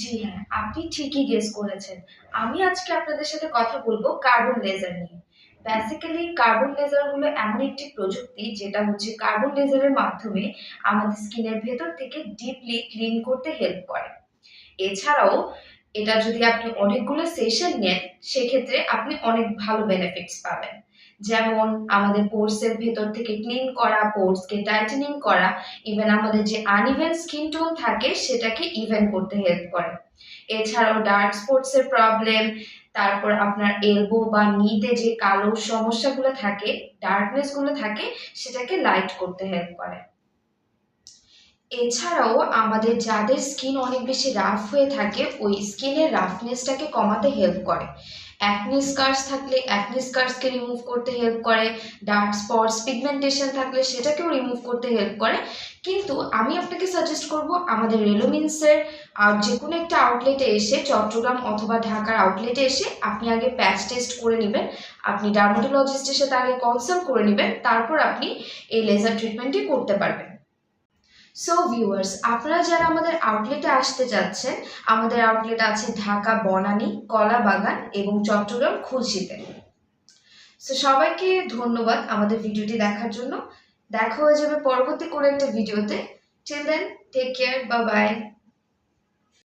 জি হ্যাঁ, আপনি ঠিকই গেস করেছেন। আমি আজকে আপনাদের সাথে কথা বলব কার্বন লেজার নিয়ে। বেসিক্যালি কার্বন লেজার হলো এমন একটি প্রযুক্তি যেটা হচ্ছে কার্বন লেজারের মাধ্যমে আমাদের স্কিনের ভেতর থেকে ডিপলি ক্লিন করতে হেল্প করে। এছাড়াও এটা যদি আপনি অনেকগুলো সেশন নেন সেক্ষেত্রে আপনি অনেক ভালো বেনিফিটস পাবেন। যেমন আমাদের পোরস এর ভেতর থেকে ক্লিন করা, পোরস কে টাইটেনিং করা, ইভেন আমাদের যে আনইভেন স্কিন টোন থাকে সেটাকে ইভেন করতে হেল্প করে। এছাড়াও ডার্ক স্পটস এর প্রবলেম, তারপর আপনার এলবো বা নিতে যে কালো সমস্যাগুলো থাকে, ডার্কনেস গুলো থাকে সেটাকে লাইট করতে হেল্প করে। এছাড়াও আমাদের যাদের স্কিন অনেক বেশি রাফ হয়ে থাকে ওই স্কিনের রাফনেসটাকে কমাতে হেল্প করে। অ্যাকনি স্কার্স থাকলে অ্যাকনি স্কার্সকে রিমুভ করতে হেল্প করে, ডার্ক স্পটস পিগমেন্টেশন থাকলে সেটাকেও রিমুভ করতে হেল্প করে। কিন্তু আমি আপনাকে সাজেস্ট করব আমাদের রেলোমিন্সের যে কোনো একটা আউটলেটে এসে, চট্টগ্রাম অথবা ঢাকার আউটলেটে এসে আপনি আগে প্যাচ টেস্ট করে নেবেন, আপনি ডার্মাটোলজিস্টের সাথে আগে কনসাল্ট করে নেবেন, তারপর আপনি এই লেজার ট্রিটমেন্টটি করতে পারবেন। সো ভিউয়ার্স, আপনারা যারা আমাদের আউটলেটে আসতে যাচ্ছেন, আমাদের আউটলেট আছে ঢাকা বনানী, কলাবাগান এবং চট্টগ্রাম খুলশীতে। সো সবাইকে ধন্যবাদ আমাদের ভিডিওটি দেখার জন্য। দেখা হয়ে যাবে পরবর্তী কোনো একটা ভিডিওতে। Till then, take care, bye by.